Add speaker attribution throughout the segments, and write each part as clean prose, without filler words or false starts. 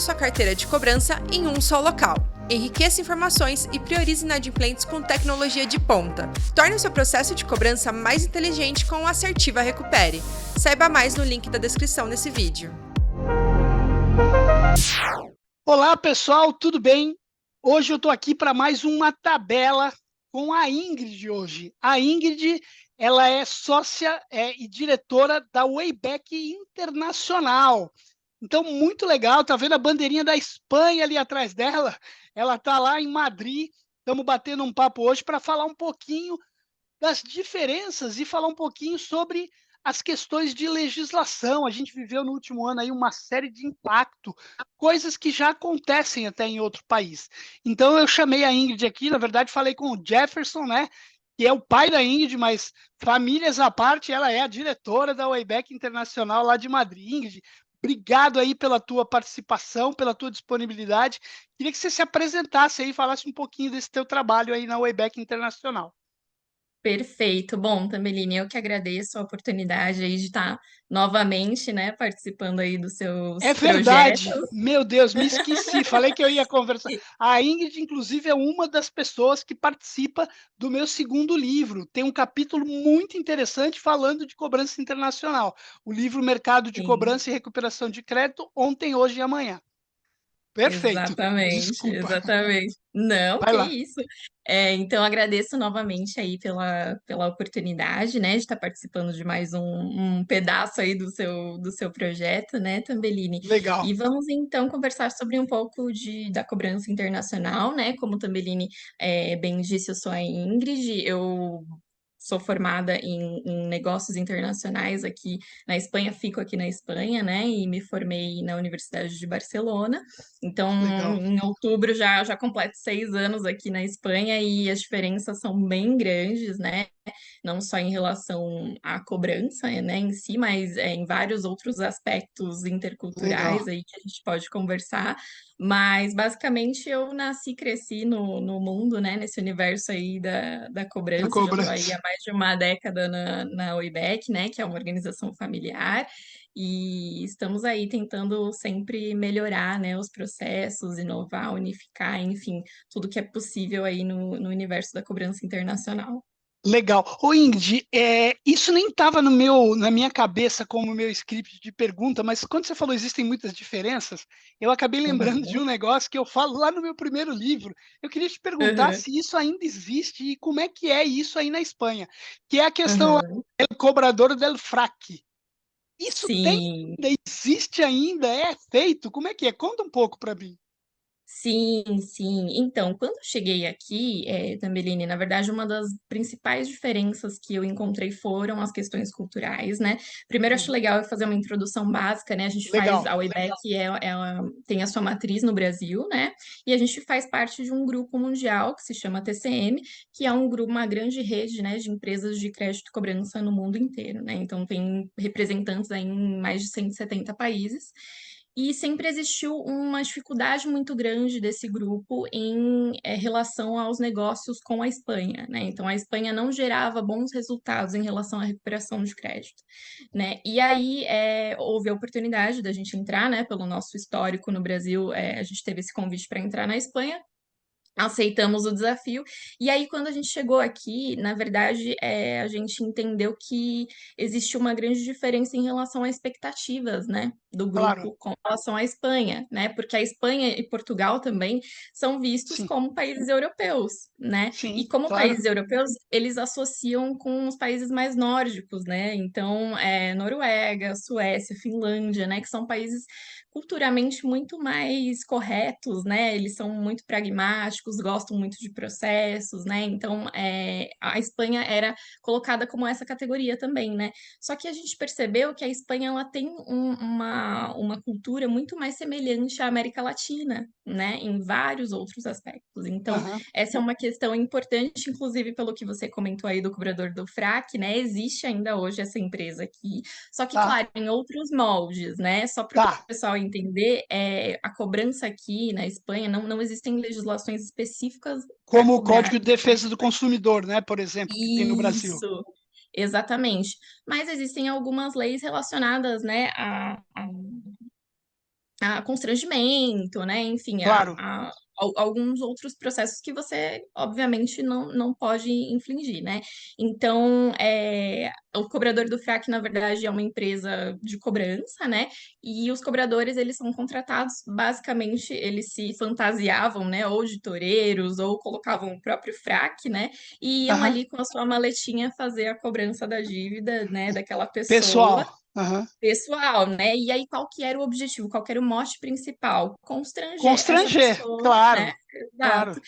Speaker 1: sua carteira de cobrança em um só local. Enriqueça informações e priorize inadimplentes com tecnologia de ponta. Torne o seu processo de cobrança mais inteligente com o Assertiva Recupere. Saiba mais no link da descrição desse vídeo.
Speaker 2: Olá pessoal, tudo bem? Hoje eu estou aqui para mais uma tabela com a Ingrid hoje. A Ingrid, ela é sócia e diretora da Wayback Internacional. Então, muito legal, tá vendo a bandeirinha da Espanha ali atrás dela? Ela está lá em Madrid. Estamos batendo um papo hoje para falar um pouquinho das diferenças e falar um pouquinho sobre as questões de legislação. A gente viveu no último ano aí uma série de impacto, coisas que já acontecem até em outro país. Então eu chamei a Ingrid aqui, na verdade falei com o Jefferson, né, que é o pai da Ingrid, mas famílias à parte, ela é a diretora da Wayback Internacional lá de Madrid. Ingrid, obrigado aí pela tua participação, pela tua disponibilidade. Queria que você se apresentasse aí e falasse um pouquinho desse teu trabalho aí na Wayback Internacional.
Speaker 3: Perfeito. Bom, Tambelini, eu que agradeço a oportunidade aí de estar novamente, né, participando aí dos
Speaker 2: É
Speaker 3: seus projetos.
Speaker 2: verdade, meu Deus, me esqueci, falei que eu ia conversar.
Speaker 3: E-
Speaker 2: A Ingrid, inclusive, é uma das pessoas que participa do meu segundo livro. Tem um capítulo muito interessante falando de cobrança internacional. O livro Mercado de
Speaker 3: Sim.
Speaker 2: Cobrança e Recuperação de Crédito, ontem, hoje e amanhã. Perfeito,
Speaker 3: Exatamente,
Speaker 2: desculpa.
Speaker 3: exatamente. Não,
Speaker 2: Vai
Speaker 3: que
Speaker 2: lá.
Speaker 3: isso. Então, agradeço novamente aí pela oportunidade, né, de estar participando de mais um pedaço aí do seu projeto, né, Tambelini?
Speaker 2: Legal.
Speaker 3: E vamos então conversar sobre um pouco da cobrança internacional, né? Como o Tambelini bem disse, eu sou a Ingrid, eu sou formada em negócios internacionais aqui na Espanha, fico aqui na Espanha, né? E me formei na Universidade de Barcelona. Então,
Speaker 2: Legal.
Speaker 3: em outubro já completo 6 anos aqui na Espanha e as diferenças são bem grandes, né? Não só em relação à cobrança, né, em si, mas em vários outros aspectos interculturais
Speaker 2: Legal.
Speaker 3: aí que a gente pode conversar. Mas basicamente eu nasci e cresci no mundo, né? Nesse universo aí da
Speaker 2: A
Speaker 3: cobrança. Já estou aí
Speaker 2: cobrança.
Speaker 3: há mais de uma década na Wayback, né? Que é uma organização familiar. E estamos aí tentando sempre melhorar, né, os processos, inovar, unificar, enfim, tudo que é possível aí no universo da cobrança internacional.
Speaker 2: Legal. Ô, Ingrid, isso nem estava na minha cabeça como meu script de pergunta, mas quando você falou existem muitas diferenças, eu acabei lembrando de
Speaker 3: Uhum.
Speaker 2: um negócio que eu falo lá no meu primeiro livro. Eu queria te perguntar
Speaker 3: Uhum.
Speaker 2: se isso ainda existe e como é que é isso aí na Espanha, que é a questão lá
Speaker 3: Uhum.
Speaker 2: do cobrador del frac. Isso tem
Speaker 3: Sim,
Speaker 2: ainda, existe ainda, é feito? Como é que é? Conta um pouco para mim.
Speaker 3: sim, sim. Então, quando eu cheguei aqui, Tambelini, na verdade, uma das principais diferenças que eu encontrei foram as questões culturais, né? Primeiro, acho
Speaker 2: Uhum.
Speaker 3: legal eu fazer uma introdução básica, né? A gente faz,
Speaker 2: Legal.
Speaker 3: a Wayback tem a sua matriz no Brasil, né? E a gente faz parte de um grupo mundial que se chama TCM, que é um grupo, uma grande rede, né, de empresas de crédito e cobrança no mundo inteiro, né? Então, tem representantes aí em mais de 170 países. E sempre existiu uma dificuldade muito grande desse grupo em relação aos negócios com a Espanha, né? Então, a Espanha não gerava bons resultados em relação à recuperação de crédito, né? E aí houve a oportunidade da gente entrar, né? Pelo nosso histórico no Brasil, a gente teve esse convite para entrar na Espanha. Aceitamos o desafio. E aí, quando a gente chegou aqui, na verdade, a gente entendeu que existe uma grande diferença em relação às expectativas, né, do
Speaker 2: Claro.
Speaker 3: grupo com relação à Espanha, né? Porque a Espanha e Portugal também são vistos
Speaker 2: Sim.
Speaker 3: como países europeus, né? E
Speaker 2: Sim,
Speaker 3: como
Speaker 2: claro.
Speaker 3: países europeus, eles associam com os países mais nórdicos, né? Então, Noruega, Suécia, Finlândia, né? Que são países culturalmente muito mais corretos, né? Eles são muito pragmáticos, gostam muito de processos, né? Então, a Espanha era colocada como essa categoria também, né? Só que a gente percebeu que a Espanha ela tem uma cultura muito mais semelhante à América Latina, né? Em vários outros aspectos. Então,
Speaker 2: Aham.
Speaker 3: essa é uma questão importante, inclusive pelo que você comentou aí do cobrador do FRAC, né? Existe ainda hoje essa empresa aqui, só que,
Speaker 2: Tá,
Speaker 3: claro, em outros moldes, né? Só para o
Speaker 2: tá.
Speaker 3: pessoal entender, a cobrança aqui na Espanha não existem legislações específicas para
Speaker 2: Como o
Speaker 3: cobrar.
Speaker 2: Código de Defesa do Consumidor, né, por exemplo, que tem no Brasil.
Speaker 3: Isso, exatamente. Mas existem algumas leis relacionadas, né, a constrangimento, né? Enfim,
Speaker 2: Claro.
Speaker 3: alguns outros processos que você, obviamente, não pode infligir, né? Então, o cobrador do FRAC, na verdade, é uma empresa de cobrança, né? E os cobradores, eles são contratados, basicamente, eles se fantasiavam, né? Ou de toureiros, ou colocavam o próprio FRAC, né? E iam
Speaker 2: Aham.
Speaker 3: ali com a sua maletinha fazer a cobrança da dívida, né? Daquela pessoa
Speaker 2: Pessoal. Aham.
Speaker 3: pessoal, né? E aí, qual que era o objetivo? Qual que era o mote principal? Constranger essa
Speaker 2: Constranger,
Speaker 3: pessoa, né?
Speaker 2: claro,
Speaker 3: Exato.
Speaker 2: claro.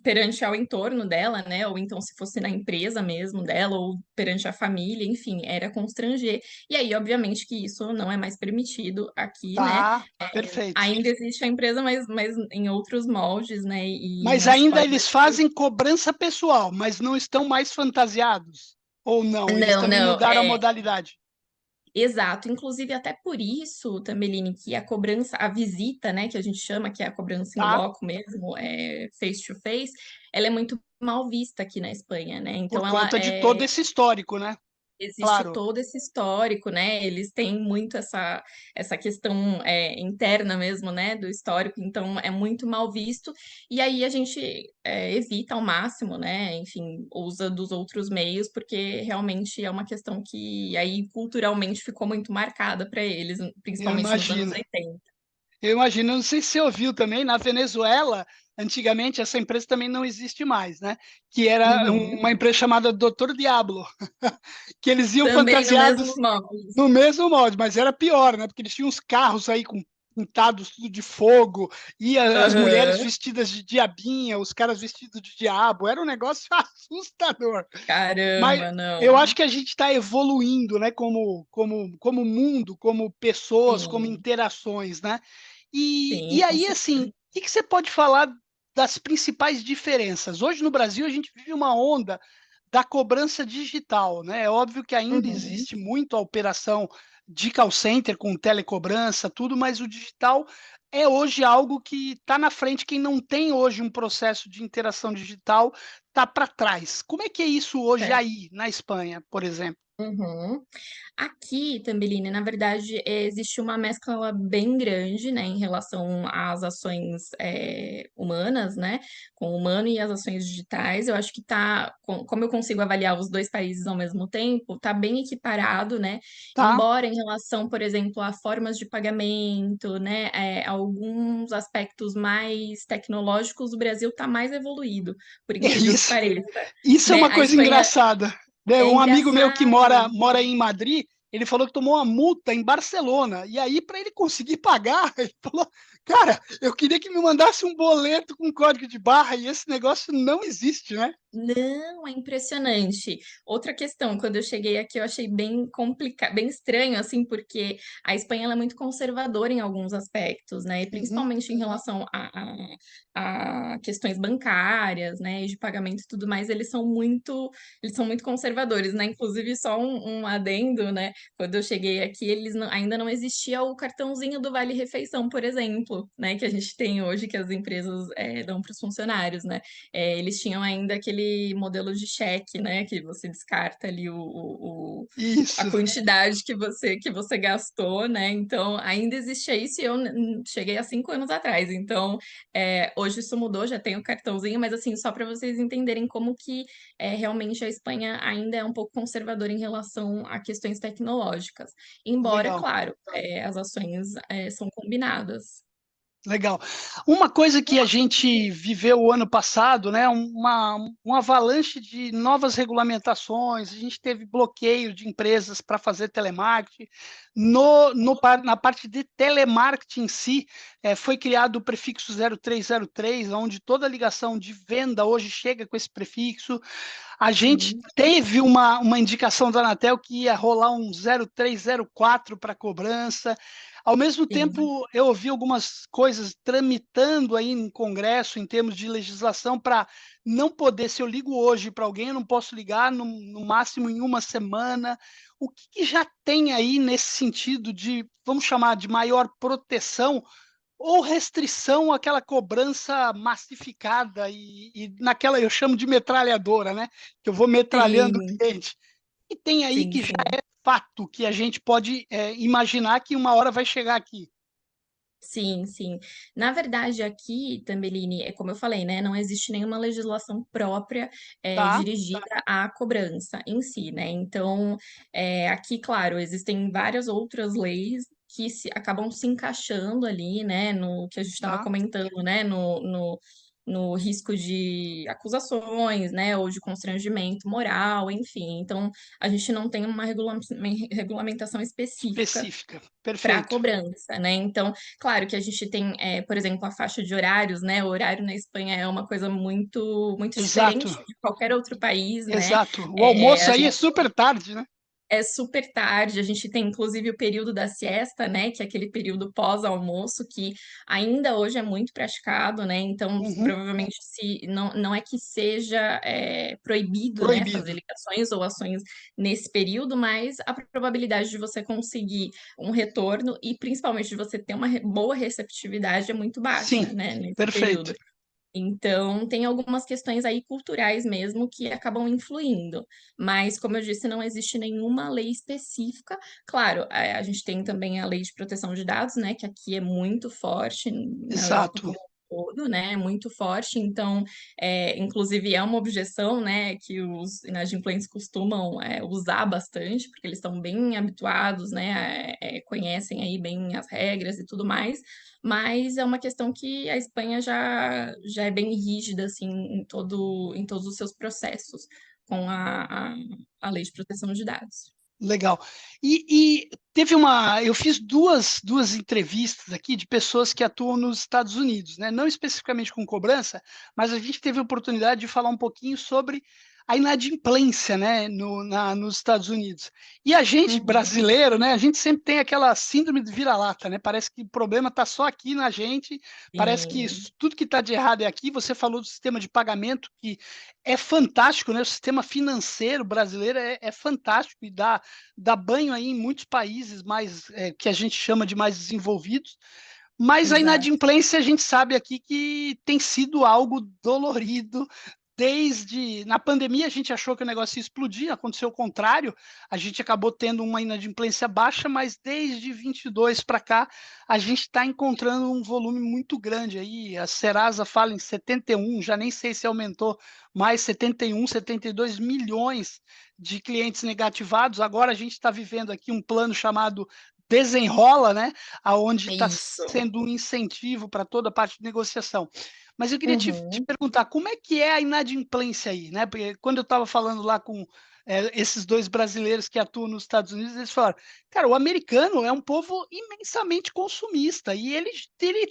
Speaker 3: Perante ao entorno dela, né? Ou então, se fosse na empresa mesmo dela, ou perante a família, enfim, era constranger. E aí, obviamente, que isso não é mais permitido aqui, né?
Speaker 2: Tá, perfeito.
Speaker 3: Ainda existe a empresa, mas em outros moldes, né? E
Speaker 2: Mas
Speaker 3: nas
Speaker 2: ainda
Speaker 3: formas
Speaker 2: eles
Speaker 3: que.
Speaker 2: fazem cobrança pessoal, mas não estão mais fantasiados. Ou não, eles
Speaker 3: Não,
Speaker 2: também
Speaker 3: não.
Speaker 2: mudaram a modalidade.
Speaker 3: Exato, inclusive até por isso, Tameline, que a cobrança, a visita, né, que a gente chama, que é a cobrança em
Speaker 2: Tá?
Speaker 3: loco mesmo, face to face, ela é muito mal vista aqui na Espanha, né?
Speaker 2: Por
Speaker 3: Então ela
Speaker 2: conta de todo esse histórico, né?
Speaker 3: existe
Speaker 2: Claro.
Speaker 3: todo esse histórico, né? Eles têm muito essa questão interna mesmo, né? Do histórico, então é muito mal visto. E aí a gente evita ao máximo, né? Enfim, usa dos outros meios, porque realmente é uma questão que aí culturalmente ficou muito marcada para eles,
Speaker 2: Eu
Speaker 3: principalmente nos anos
Speaker 2: imagino.
Speaker 3: 80.
Speaker 2: Eu imagino, não sei se você ouviu também, na Venezuela, antigamente essa empresa também não existe mais, né? Que era
Speaker 3: Uhum.
Speaker 2: uma empresa chamada Doutor Diablo, que eles iam
Speaker 3: Também no mesmo
Speaker 2: fantasiados
Speaker 3: molde.
Speaker 2: no mesmo molde, mas era pior, né? Porque eles tinham uns carros aí com pintados tudo de fogo, e as mulheres
Speaker 3: Aham.
Speaker 2: vestidas de diabinha, os caras vestidos de diabo, era um negócio assustador. Mas
Speaker 3: Caramba,
Speaker 2: eu
Speaker 3: não.
Speaker 2: acho que a gente está evoluindo, né? Como mundo, como pessoas, como
Speaker 3: Sim,
Speaker 2: interações, né? E
Speaker 3: sim, com
Speaker 2: aí, assim, o
Speaker 3: certeza.
Speaker 2: que você pode falar das principais diferenças? Hoje no Brasil a gente vive uma onda da cobrança digital, né? É óbvio que ainda
Speaker 3: Uhum.
Speaker 2: existe muito a operação de call center com telecobrança, tudo, mas o digital é hoje algo que está na frente. Quem não tem hoje um processo de interação digital está para trás. Como é que é isso hoje aí na Espanha, por exemplo?
Speaker 3: Uhum. Aqui, Tambeline, na verdade, existe uma mescla bem grande, né, em relação às ações humanas, né, com o humano e as ações digitais. Eu acho que tá, como eu consigo avaliar os dois países ao mesmo tempo, tá bem equiparado, né,
Speaker 2: Tá?
Speaker 3: embora em relação, por exemplo, a formas de pagamento, né, alguns aspectos mais tecnológicos, o Brasil tá mais evoluído, por
Speaker 2: É
Speaker 3: incrível que
Speaker 2: isso.
Speaker 3: pareça,
Speaker 2: Isso é
Speaker 3: né?
Speaker 2: uma
Speaker 3: A
Speaker 2: coisa
Speaker 3: Espanha
Speaker 2: engraçada, né?
Speaker 3: é
Speaker 2: Um amigo meu que mora,
Speaker 3: engraçado.
Speaker 2: mora em Madrid, ele falou que tomou uma multa em Barcelona. E aí, para ele conseguir pagar, ele falou: Cara, eu queria que me mandasse um boleto com código de barra, e esse negócio não existe, né?
Speaker 3: Não, é impressionante. Outra questão, quando eu cheguei aqui, eu achei bem complicado, bem estranho, assim, porque a Espanha ela é muito conservadora em alguns aspectos, né? E
Speaker 2: Uhum.
Speaker 3: principalmente em relação a questões bancárias, né? E de pagamento e tudo mais, eles são muito conservadores, né? Inclusive, só um adendo, né? Quando eu cheguei aqui, ainda não existia o cartãozinho do Vale Refeição, por exemplo, né? Que a gente tem hoje, que as empresas dão para os funcionários, né? Eles tinham ainda aquele modelo de cheque, né? Que você descarta ali a
Speaker 2: Isso.
Speaker 3: quantidade que você gastou, né? Então, ainda existia isso e eu cheguei há 5 anos atrás. Então, hoje isso mudou, já tenho o cartãozinho, mas assim, só para vocês entenderem como que realmente a Espanha ainda é um pouco conservadora em relação a questões tecnológicas. Embora,
Speaker 2: Legal.
Speaker 3: claro, as ações são combinadas.
Speaker 2: Legal. Uma coisa que a gente viveu o ano passado, né, uma avalanche de novas regulamentações, a gente teve bloqueio de empresas para fazer telemarketing. Na parte de telemarketing em si, foi criado o prefixo 0303, onde toda ligação de venda hoje chega com esse prefixo. A gente
Speaker 3: Sim,
Speaker 2: teve uma indicação da Anatel que ia rolar um 0304 para cobrança. Ao mesmo
Speaker 3: sim.
Speaker 2: tempo, eu ouvi algumas coisas tramitando aí em Congresso, em termos de legislação, para não poder, se eu ligo hoje para alguém, eu não posso ligar no máximo em uma semana. O que já tem aí nesse sentido de, vamos chamar de maior proteção ou restrição àquela cobrança massificada e naquela, eu chamo de metralhadora, né? Que eu vou metralhando o
Speaker 3: Sim,
Speaker 2: cliente. E tem aí
Speaker 3: sim,
Speaker 2: que já
Speaker 3: sim.
Speaker 2: é fato que a gente pode imaginar que uma hora vai chegar aqui.
Speaker 3: Sim, sim. Na verdade, aqui, Tambelini, é como eu falei, né? Não existe nenhuma legislação própria
Speaker 2: Tá?
Speaker 3: dirigida à cobrança em si, né? Então, aqui, claro, existem várias outras leis que acabam se encaixando ali, né? No que a gente estava
Speaker 2: Tá?
Speaker 3: comentando, né? No risco de acusações, né? Ou de constrangimento moral, enfim. Então, a gente não tem uma regulamentação específica
Speaker 2: Específica.
Speaker 3: para a
Speaker 2: Perfeito.
Speaker 3: cobrança, né? Então, claro que a gente tem, por exemplo, a faixa de horários, né? O horário na Espanha é uma coisa muito
Speaker 2: Exato.
Speaker 3: diferente de qualquer outro país, né?
Speaker 2: Exato. O almoço
Speaker 3: A
Speaker 2: aí é
Speaker 3: gente
Speaker 2: super tarde, né?
Speaker 3: é super tarde, a gente tem inclusive o período da siesta, né? Que é aquele período pós-almoço que ainda hoje é muito praticado, né? Então,
Speaker 2: Uhum.
Speaker 3: provavelmente se não é que seja proibido, né, fazer
Speaker 2: Proibido.
Speaker 3: ligações ou ações nesse período, mas a probabilidade de você conseguir um retorno e principalmente de você ter uma boa receptividade é muito baixa,
Speaker 2: Sim.
Speaker 3: né, nesse
Speaker 2: Perfeito.
Speaker 3: período. Então, tem algumas questões aí culturais mesmo que acabam influindo, mas como eu disse, não existe nenhuma lei específica. Claro, a gente tem também a Lei de Proteção de Dados, né, que aqui é muito forte na Europa
Speaker 2: Exato.
Speaker 3: como um todo, né, é muito forte. Então, inclusive é uma objeção, né, que os inadimplentes costumam usar bastante, porque eles estão bem habituados, né, conhecem aí bem as regras e tudo mais. Mas é uma questão que a Espanha já é bem rígida, assim, em todos os seus processos com a Lei de Proteção de Dados.
Speaker 2: Legal. E teve uma. Eu fiz duas entrevistas aqui de pessoas que atuam nos Estados Unidos, né? Não especificamente com cobrança, mas a gente teve a oportunidade de falar um pouquinho sobre a inadimplência, né, nos Estados Unidos. E a gente,
Speaker 3: Uhum.
Speaker 2: brasileiro, né, a gente sempre tem aquela síndrome de vira-lata, né? Parece que o problema está só aqui na gente, parece que
Speaker 3: Sim,
Speaker 2: tudo que está de errado é aqui. Você falou do sistema de pagamento, que é fantástico, né? O sistema financeiro brasileiro é fantástico e dá banho aí em muitos países mais que a gente chama de mais desenvolvidos, mas a
Speaker 3: exato.
Speaker 2: inadimplência a gente sabe aqui que tem sido algo dolorido. Desde na pandemia a gente achou que o negócio ia explodir, aconteceu o contrário, a gente acabou tendo uma inadimplência baixa, mas desde 22 para cá a gente está encontrando um volume muito grande aí. A Serasa fala em 71, já nem sei se aumentou mais, 71, 72 milhões de clientes negativados. Agora a gente está vivendo aqui um plano chamado Desenrola, né? Aonde
Speaker 3: É
Speaker 2: está
Speaker 3: isso.
Speaker 2: sendo um incentivo para toda a parte de negociação. Mas eu queria te
Speaker 3: Uhum.
Speaker 2: perguntar, como é que é a inadimplência aí, né? Porque quando eu estava falando lá com esses dois brasileiros que atuam nos Estados Unidos, eles falaram, cara, o americano é um povo imensamente consumista e ele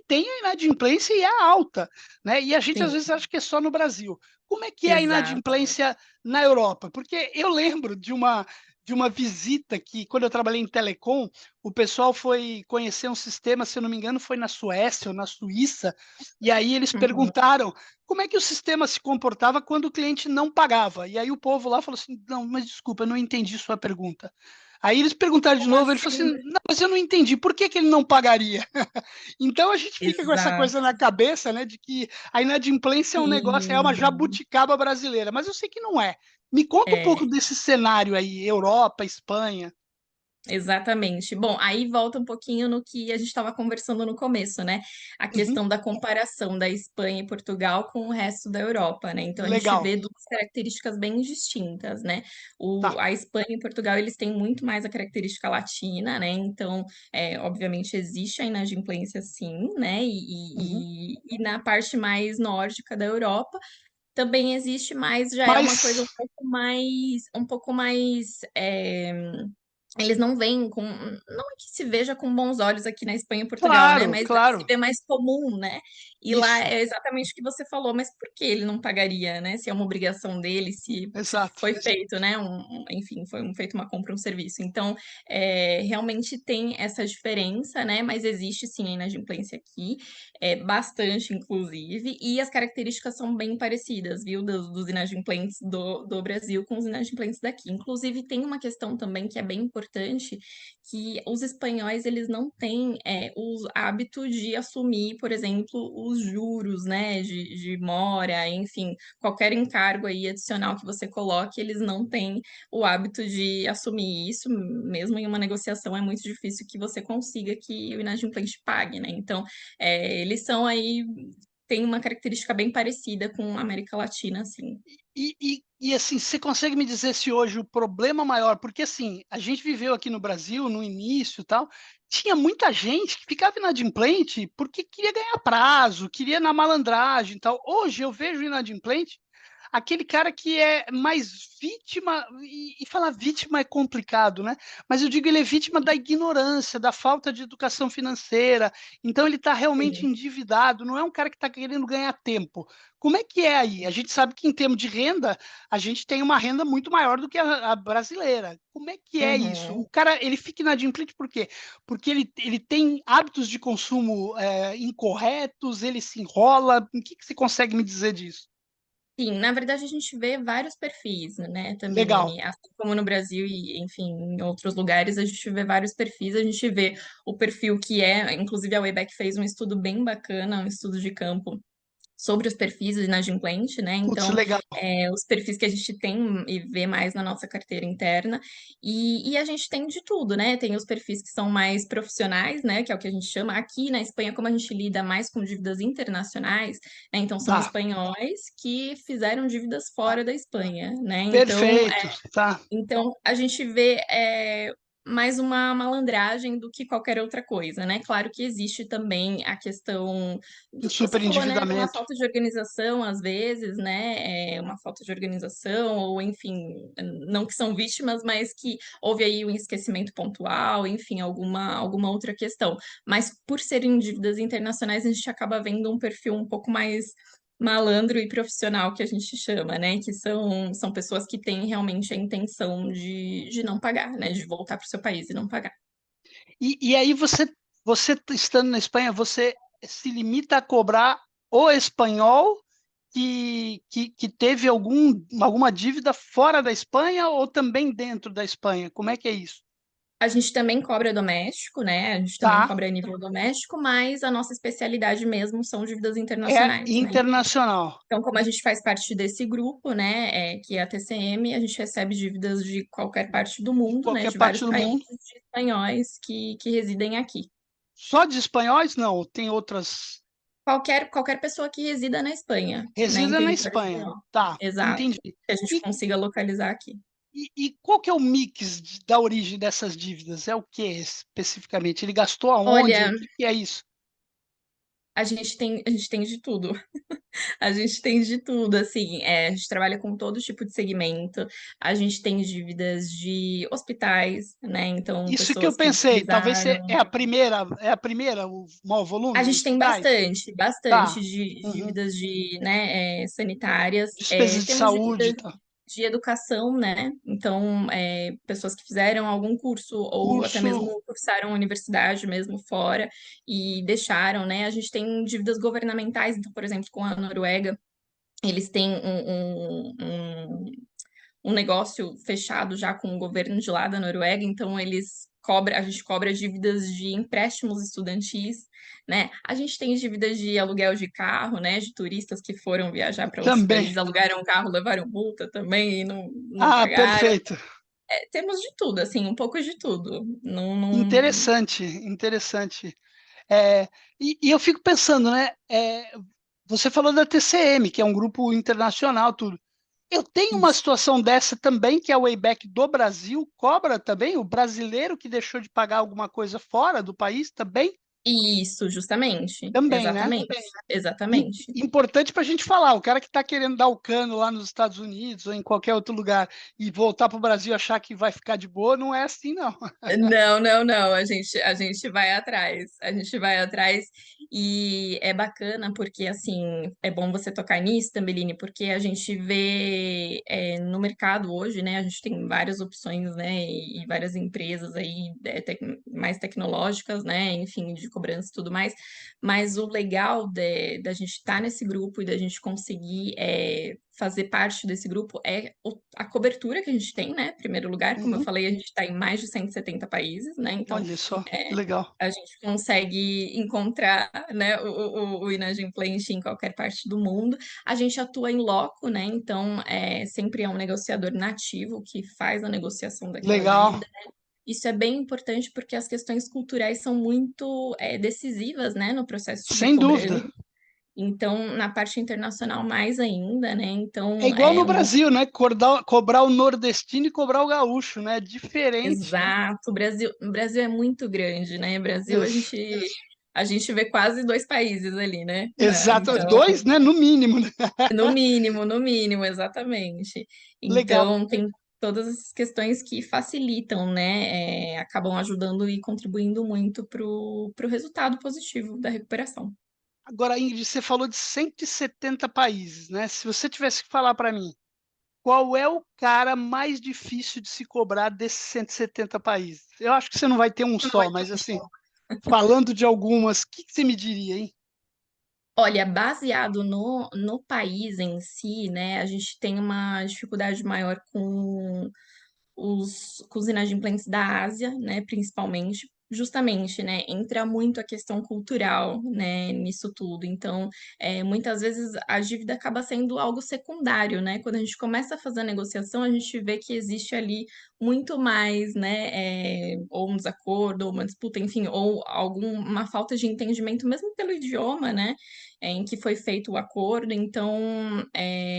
Speaker 2: tem a inadimplência e é alta, né? E a gente às
Speaker 3: Sim,
Speaker 2: vezes acha que é só no Brasil. Como é que é a
Speaker 3: exato.
Speaker 2: inadimplência na Europa? Porque eu lembro de uma visita que, quando eu trabalhei em telecom, o pessoal foi conhecer um sistema, se eu não me engano, foi na Suécia ou na Suíça, e aí eles
Speaker 3: Uhum.
Speaker 2: perguntaram como é que o sistema se comportava quando o cliente não pagava. E aí o povo lá falou assim: não, mas desculpa, eu não entendi sua pergunta. Aí eles perguntaram de
Speaker 3: Como
Speaker 2: novo, ele falou
Speaker 3: assim,
Speaker 2: assim:
Speaker 3: né?
Speaker 2: não, mas eu não entendi, por que ele não pagaria? Então a gente fica com essa
Speaker 3: Exato.
Speaker 2: coisa na cabeça, né, de que a inadimplência é um negócio, é uma
Speaker 3: Sim.
Speaker 2: jabuticaba brasileira, mas eu sei que não é. Me conta um pouco
Speaker 3: É.
Speaker 2: desse cenário aí, Europa, Espanha.
Speaker 3: Exatamente. Bom, aí volta um pouquinho no que a gente estava conversando no começo, né? A
Speaker 2: Uhum,
Speaker 3: questão da comparação da Espanha e Portugal com o resto da Europa, né? Então a gente
Speaker 2: legal,
Speaker 3: vê duas características bem distintas, né?
Speaker 2: tá.
Speaker 3: A Espanha e Portugal, eles têm muito mais a característica latina, né? Então, obviamente, existe a inadimplência sim, né?
Speaker 2: Uhum.
Speaker 3: E na parte mais nórdica da Europa também existe, mas já é uma coisa
Speaker 2: Mas,
Speaker 3: um pouco mais eles não veem com. Não é que se veja com bons olhos aqui na Espanha e Portugal, né?
Speaker 2: claro,
Speaker 3: Mas se
Speaker 2: claro,
Speaker 3: vê mais comum, né? E lá
Speaker 2: isso,
Speaker 3: é exatamente o que você falou, mas por que ele não pagaria, né? Se é uma obrigação dele, se
Speaker 2: exato.
Speaker 3: foi feito, né? Enfim, foi feito uma compra, um serviço. Então, realmente tem essa diferença, né? Mas existe sim a inadimplência aqui, bastante, inclusive, e as características são bem parecidas, viu? Dos inadimplentes do Brasil com os inadimplentes daqui. Inclusive, tem uma questão também que é bem importante, que os espanhóis, eles não têm o hábito de assumir, por exemplo, os juros, né, de mora, enfim, qualquer encargo aí adicional que você coloque, eles não têm o hábito de assumir isso, mesmo em uma negociação é muito difícil que você consiga que o inadimplente pague, né? Então, eles são aí, tem uma característica bem parecida com a América Latina, assim.
Speaker 2: Assim, você consegue me dizer se hoje o problema maior, porque assim, a gente viveu aqui no Brasil, no início e tal, tinha muita gente que ficava inadimplente porque queria ganhar prazo, queria na malandragem e tal. Hoje eu vejo inadimplente aquele cara que é mais vítima, e falar vítima é complicado, né? Mas eu digo, ele é vítima da ignorância, da falta de educação financeira, então ele está realmente
Speaker 3: Sim.
Speaker 2: endividado, não é um cara que está querendo ganhar tempo. Como é que é aí? A gente sabe que em termos de renda, a gente tem uma renda muito maior do que a brasileira. Como é que é isso?
Speaker 3: Uhum.
Speaker 2: O cara, ele fica inadimplente por quê? Porque ele tem hábitos de consumo incorretos, ele se enrola. O que você consegue me dizer disso?
Speaker 3: Sim, na verdade a gente vê vários perfis, né,
Speaker 2: Legal.
Speaker 3: também, assim como no Brasil e, enfim, em outros lugares, a gente vê vários perfis, a gente vê o perfil que inclusive a Wayback fez um estudo bem bacana, um estudo de campo, sobre os perfis do inadimplente, né?
Speaker 2: Putz,
Speaker 3: Então,
Speaker 2: legal.
Speaker 3: os perfis que a gente tem e vê mais na nossa carteira interna. E a gente tem de tudo, né? Tem os perfis que são mais profissionais, né? Que é o que a gente chama aqui na Espanha, como a gente lida mais com dívidas internacionais, né? Então, são
Speaker 2: Tá.
Speaker 3: espanhóis que fizeram dívidas fora da Espanha, né? Então,
Speaker 2: Perfeito. Tá.
Speaker 3: a gente vê mais uma malandragem do que qualquer outra coisa, né? Claro que existe também a questão do que você
Speaker 2: Super
Speaker 3: falou, né? De uma
Speaker 2: endividamento.
Speaker 3: falta de organização, às vezes, né? Uma falta de organização, ou enfim, não que são vítimas, mas que houve aí um esquecimento pontual, enfim, alguma outra questão. Mas por serem dívidas internacionais, a gente acaba vendo um perfil um pouco mais malandro e profissional que a gente chama, né? Que são pessoas que têm realmente a intenção de não pagar, né? De voltar para o seu país e não pagar.
Speaker 2: E aí você estando na Espanha, você se limita a cobrar o espanhol que teve alguma dívida fora da Espanha ou também dentro da Espanha? Como é que é isso?
Speaker 3: A gente também cobra doméstico, né? A gente também
Speaker 2: Tá.
Speaker 3: cobra a nível doméstico, mas a nossa especialidade mesmo são dívidas
Speaker 2: É
Speaker 3: internacionais, né?
Speaker 2: internacional.
Speaker 3: Então, como a gente faz parte desse grupo, né, que é a TCM, a gente recebe dívidas de qualquer parte do
Speaker 2: De
Speaker 3: mundo, né?
Speaker 2: qualquer
Speaker 3: De
Speaker 2: parte
Speaker 3: vários
Speaker 2: do
Speaker 3: países
Speaker 2: mundo.
Speaker 3: de espanhóis que residem aqui.
Speaker 2: Só de espanhóis? Não, tem outras.
Speaker 3: Qualquer pessoa que resida na Espanha, né, em
Speaker 2: Resida na
Speaker 3: território
Speaker 2: Espanha.
Speaker 3: espanhol.
Speaker 2: Tá,
Speaker 3: Exato.
Speaker 2: entendi.
Speaker 3: Que a gente
Speaker 2: E,
Speaker 3: consiga localizar aqui.
Speaker 2: e qual que é o mix da origem dessas dívidas? É o que especificamente? Ele gastou aonde? O
Speaker 3: Olha,
Speaker 2: que é isso?
Speaker 3: a gente tem de tudo. A gente tem de tudo, assim, a gente trabalha com todo tipo de segmento. A gente tem dívidas de hospitais, né? Então,
Speaker 2: Isso que eu
Speaker 3: pessoas que
Speaker 2: pensei. Talvez
Speaker 3: utilizaram.
Speaker 2: é a primeira, o maior
Speaker 3: A
Speaker 2: volume,
Speaker 3: gente tem
Speaker 2: hospitais?
Speaker 3: bastante
Speaker 2: Tá.
Speaker 3: de
Speaker 2: Uhum.
Speaker 3: dívidas de, né, sanitárias.
Speaker 2: Despesas de
Speaker 3: Temos
Speaker 2: saúde e
Speaker 3: dívidas
Speaker 2: tal.
Speaker 3: de educação, né? Então, pessoas que fizeram algum curso ou até
Speaker 2: Curso,
Speaker 3: mesmo cursaram a universidade mesmo fora e deixaram, né? A gente tem dívidas governamentais, então, por exemplo, com a Noruega, eles têm um negócio fechado já com o governo de lá da Noruega, então a gente cobra dívidas de empréstimos estudantis, né? A gente tem dívidas de aluguel de carro, né? De turistas que foram viajar para outros
Speaker 2: também.
Speaker 3: países, alugaram um carro, levaram multa também e não
Speaker 2: Ah,
Speaker 3: pagaram.
Speaker 2: perfeito.
Speaker 3: Temos de tudo, assim, um pouco de tudo.
Speaker 2: Interessante, interessante. É, e eu fico pensando, né? Você falou da TCM, que é um grupo internacional, tudo. Eu tenho uma
Speaker 3: Isso.
Speaker 2: situação dessa também, que é o Wayback do Brasil, cobra também, o brasileiro que deixou de pagar alguma coisa fora do país também?
Speaker 3: Isso, justamente.
Speaker 2: Também, né?
Speaker 3: Exatamente. Exatamente.
Speaker 2: Importante para a gente falar, o cara que está querendo dar o cano lá nos Estados Unidos ou em qualquer outro lugar e voltar para o Brasil e achar que vai ficar de boa, não é assim, não.
Speaker 3: Não, não, não. A gente vai atrás. A gente vai atrás e é bacana porque, assim, é bom você tocar nisso, Tambelini, porque a gente vê no mercado hoje, né? A gente tem várias opções, né? E várias empresas aí mais tecnológicas, né? Enfim, de cobrança e tudo mais. Mas o legal da gente estar nesse grupo e da gente conseguir fazer parte desse grupo é a cobertura que a gente tem, né? Em primeiro lugar, como eu
Speaker 2: Uhum.
Speaker 3: falei, a gente está em mais de 170 países, né? Então,
Speaker 2: Olha só, que
Speaker 3: é,
Speaker 2: legal.
Speaker 3: a gente consegue encontrar, né, o Inadimplente em qualquer parte do mundo. A gente atua em loco, né? Então, sempre é um negociador nativo que faz a negociação daquela
Speaker 2: Legal,
Speaker 3: dívida. Isso é bem importante porque as questões culturais são muito decisivas, né, no processo de
Speaker 2: sem
Speaker 3: cobrança.
Speaker 2: dúvida.
Speaker 3: Então, na parte internacional, mais ainda, né?
Speaker 2: É
Speaker 3: Então,
Speaker 2: igual no Brasil, né? Cobrar o nordestino e cobrar o gaúcho, né? Diferente, né?
Speaker 3: exato. O Brasil é muito grande, né? Brasil, a
Speaker 2: Ex-
Speaker 3: gente, a gente vê quase dois países ali, né?
Speaker 2: Exato,
Speaker 3: Então,
Speaker 2: dois, né? No mínimo, né?
Speaker 3: no mínimo, exatamente.
Speaker 2: Legal.
Speaker 3: Então, tem todas essas questões que facilitam, né? Acabam ajudando e contribuindo muito para o resultado positivo da recuperação.
Speaker 2: Agora, Ingrid, você falou de 170 países, né? Se você tivesse que falar para mim, qual é o cara mais difícil de se cobrar desses 170 países? Eu acho que você não vai ter um só, mas assim, falando de algumas, o que você me diria, hein?
Speaker 3: Olha, baseado no país em si, né, a gente tem uma dificuldade maior com os inadimplentes da Ásia, né, principalmente, justamente, né, entra muito a questão cultural, né, nisso tudo. Então, muitas vezes a dívida acaba sendo algo secundário, né? Quando a gente começa a fazer a negociação, a gente vê que existe ali muito mais, né, ou um desacordo, ou uma disputa, enfim, ou alguma falta de entendimento, mesmo pelo idioma, né, em que foi feito o acordo. Então,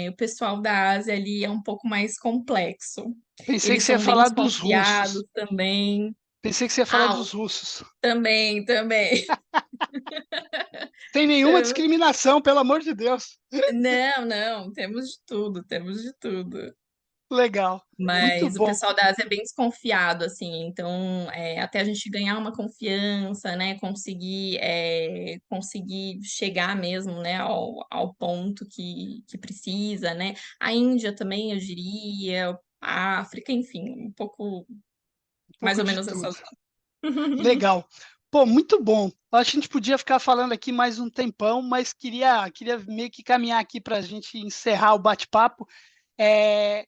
Speaker 3: o pessoal da Ásia ali é um pouco mais complexo.
Speaker 2: Pensei que
Speaker 3: Eles
Speaker 2: você ia
Speaker 3: são bem
Speaker 2: falar dos
Speaker 3: desconfiados
Speaker 2: russos.
Speaker 3: também.
Speaker 2: Pensei que você ia falar
Speaker 3: Ah,
Speaker 2: dos russos.
Speaker 3: também, também.
Speaker 2: Sem nenhuma discriminação, pelo amor de Deus.
Speaker 3: Não, não, temos de tudo, temos de tudo.
Speaker 2: Legal. Muito
Speaker 3: Mas o
Speaker 2: bom.
Speaker 3: pessoal da Ásia é bem desconfiado, assim, então até a gente ganhar uma confiança, né, conseguir chegar mesmo, né, ao ponto que precisa, né. A Índia também, eu diria, a África, enfim, um pouco
Speaker 2: Um
Speaker 3: mais
Speaker 2: pouco
Speaker 3: ou
Speaker 2: de
Speaker 3: menos
Speaker 2: tudo.
Speaker 3: essas.
Speaker 2: Legal. Pô, muito bom. Acho que a gente podia ficar falando aqui mais um tempão, mas queria meio que caminhar aqui para a gente encerrar o bate-papo. É,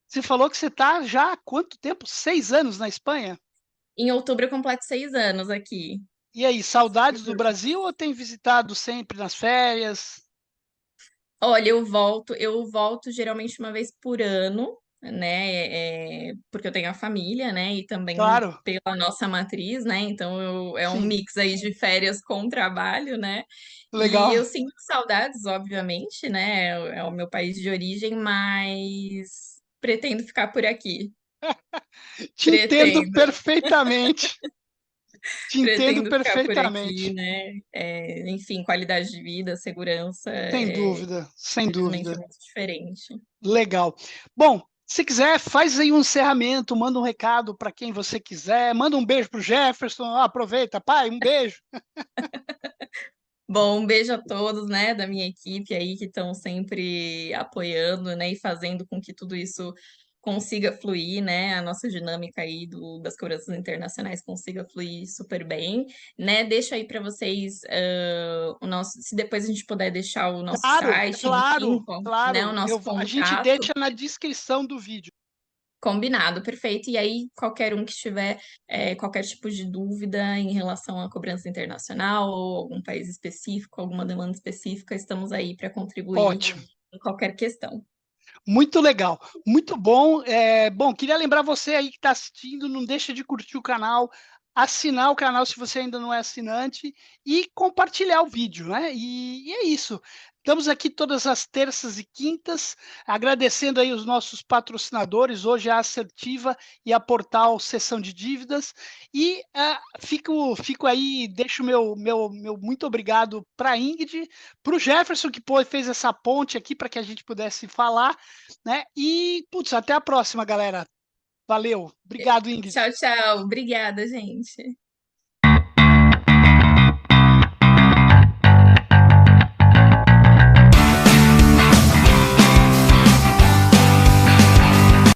Speaker 2: você falou que você está já há quanto tempo? 6 anos na Espanha?
Speaker 3: Em outubro eu completo 6 anos aqui.
Speaker 2: E aí, saudades do Brasil ou tem visitado sempre nas férias?
Speaker 3: Olha, eu volto geralmente uma vez por ano, né? Porque eu tenho a família, né? E também
Speaker 2: Claro,
Speaker 3: pela nossa matriz, né? Então é um
Speaker 2: sim.
Speaker 3: mix aí de férias com trabalho, né? E
Speaker 2: Legal.
Speaker 3: eu sinto saudades, obviamente, né? É o meu país de origem, mas pretendo ficar por aqui.
Speaker 2: Te entendo
Speaker 3: Pretendo,
Speaker 2: perfeitamente. Te entendo
Speaker 3: pretendo ficar por aqui,
Speaker 2: perfeitamente.
Speaker 3: né? Enfim, qualidade de vida, segurança,
Speaker 2: Sem dúvida, sem
Speaker 3: infelizmente é
Speaker 2: dúvida.
Speaker 3: muito diferente.
Speaker 2: Legal. Bom, se quiser, faz aí um encerramento, manda um recado para quem você quiser, manda um beijo pro Jefferson, aproveita, pai, um beijo.
Speaker 3: Bom, um beijo a todos, né, da minha equipe aí que estão sempre apoiando, né, e fazendo com que tudo isso consiga fluir, né, a nossa dinâmica aí das cobranças internacionais consiga fluir super bem, né, deixa aí para vocês o nosso, se depois a gente puder deixar o nosso
Speaker 2: Claro,
Speaker 3: site, enfim,
Speaker 2: claro,
Speaker 3: né, o
Speaker 2: claro.
Speaker 3: nosso
Speaker 2: A gente deixa
Speaker 3: contato.
Speaker 2: na descrição do vídeo.
Speaker 3: Combinado, perfeito. E aí, qualquer um que tiver qualquer tipo de dúvida em relação à cobrança internacional ou algum país específico, alguma demanda específica, estamos aí para contribuir
Speaker 2: Ótimo.
Speaker 3: em qualquer questão.
Speaker 2: Muito legal, muito bom. Bom, queria lembrar você aí que está assistindo, não deixa de curtir o canal, assinar o canal se você ainda não é assinante e compartilhar o vídeo, né? E é isso. Estamos aqui todas as terças e quintas, agradecendo aí os nossos patrocinadores, hoje a Assertiva e a Portal Seção de Dívidas. E fico aí, deixo meu muito obrigado para a Ingrid, para o Jefferson, que fez essa ponte aqui para que a gente pudesse falar, né? E, putz, até a próxima, galera. Valeu. Obrigado, Ingrid.
Speaker 3: Tchau, tchau. Obrigada, gente.